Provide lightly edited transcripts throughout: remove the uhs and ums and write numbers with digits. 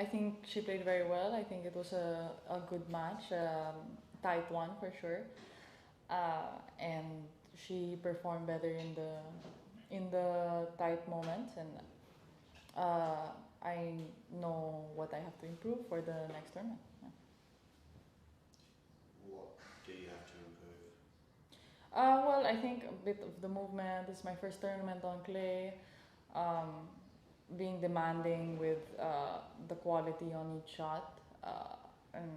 I think she played very well. I think it was a good match, tight one for sure. And she performed better in the tight moments, and I know what I have to improve for the next tournament. Yeah. What do you have to improve? Well, I think a bit of the movement. It's my first tournament on clay. Being demanding with the quality on each shot, and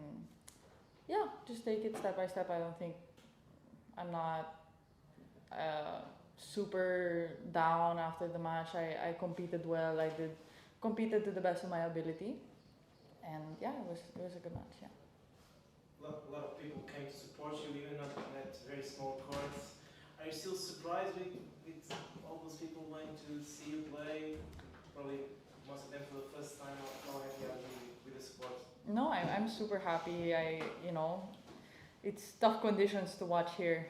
yeah, just take it step by step. I don't think I'm not super down after the match. I competed well. I did competed to the best of my ability, and yeah, it was a good match. Yeah. A lot of people came to support you, even at very small courts. Are you still surprised with all those people going to see you play? Probably most of them for the first time. How happy are you with the support? No, I'm super happy. It's tough conditions to watch here.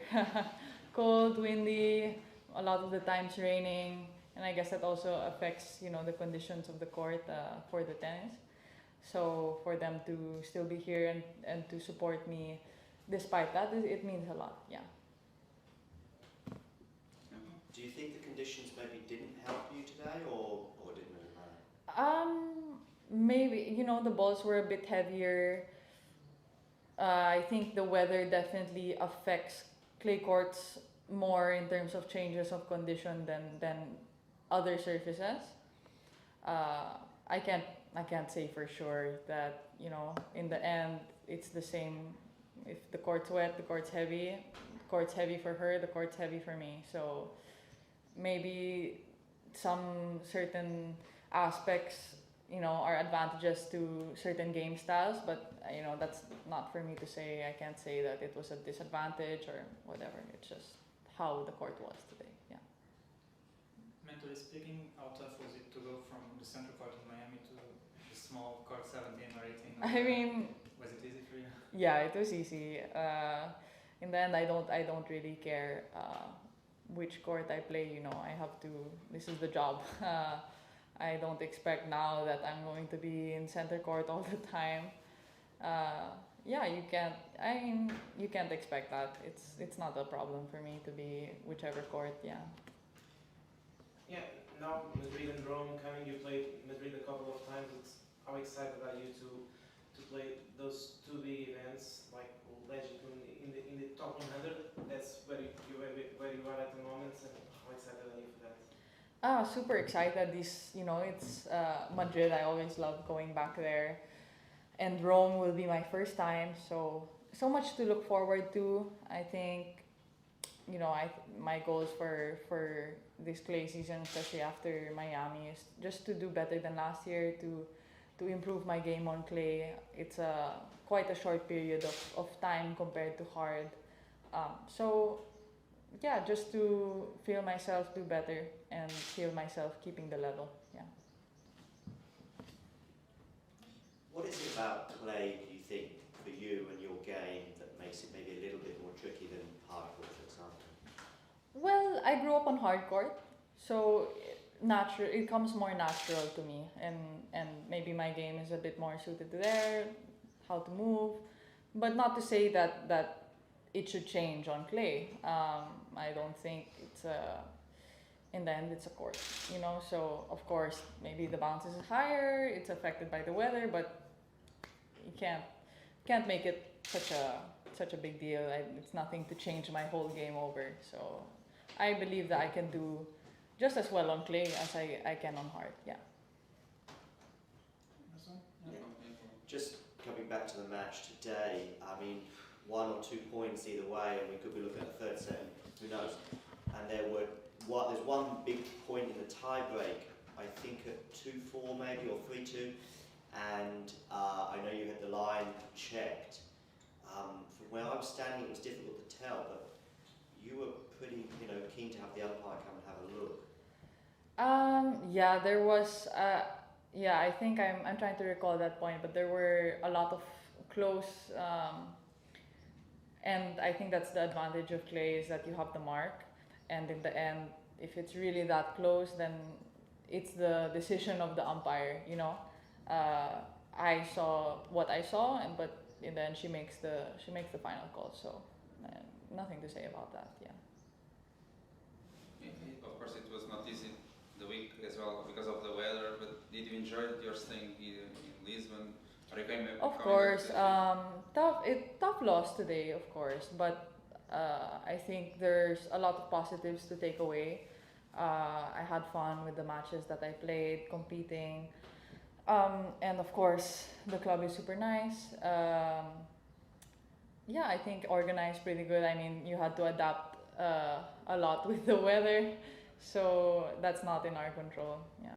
Cold, windy, a lot of the times raining, and I guess that also affects the conditions of the court for the tennis. So for them to still be here and to support me despite that, it means a lot. Yeah. Do you think the conditions maybe didn't help you today, or it didn't really matter? Maybe the balls were a bit heavier. I think the weather definitely affects clay courts more in terms of changes of condition than other surfaces. I can't say for sure that in the end it's the same. If the court's wet, the court's heavy. The court's heavy for her, the court's heavy for me. So maybe some certain aspects are advantages to certain game styles, but that's not for me to say. I can't say that it was a disadvantage or whatever. It's just how the court was today. Yeah. Mentally speaking, how tough was it to go from the central court in Miami to the small court 17 or 18? I mean, was it easy for you? Yeah, it was easy. In the end, I don't really care which court I play. I have to. This is the job. I don't expect now that I'm going to be in center court all the time. Yeah, you can't. I mean, you can't expect that. It's not a problem for me to be whichever court. Yeah. Yeah. Now Madrid and Rome coming. You played Madrid a couple of times. How excited are you to play those two big events, like legend in the top 100? That's where you are at the moment, and how excited are you for that? Super excited. It's Madrid. I always love going back there, and Rome will be my first time. So much to look forward to. I think, my goals for this clay season, especially after Miami, is just to do better than last year. To improve my game on clay. It's quite a short period of time compared to hard. So yeah, just to feel myself do better and feel myself keeping the level. Yeah. What is it about clay, do you think, for you and your game that makes it maybe a little bit more tricky than hardcourt, for example? Well, I grew up on hard court, so it comes more natural to me, and maybe my game is a bit more suited to there, how to move, but not to say that it should change on clay. I don't think it's in the end it's a court, so of course maybe the bounce is higher, it's affected by the weather, but you can't make it such a big deal. It's nothing to change my whole game over, so I believe that I can do just as well on clay as I can on hard. Yeah. Just coming back to the match today, I mean, 1 or 2 points either way, and we could be looking at a third set, who knows. And there's one big point in the tie break, I think at 2-4 maybe, or 3-2, and I know you had the line checked. From where I was standing, it was difficult to tell, but you were pretty keen to have the umpire come and have a look. Yeah, there was. Yeah, I think I'm trying to recall that point, but there were a lot of close. And I think that's the advantage of clay, is that you have the mark, and in the end, if it's really that close, then it's the decision of the umpire. I saw what I saw, but in the end she makes the final call. So nothing to say about that. Yeah. Of course, it was not easy the week as well because of the weather. But did you enjoy your staying here in Lisbon? Are you coming back? Of course, tough loss today, of course, but I think there's a lot of positives to take away. I had fun with the matches that I played, competing, and of course the club is super nice. Yeah, I think organized pretty good. I mean, you had to adapt a lot with the weather, so that's not in our control. Yeah.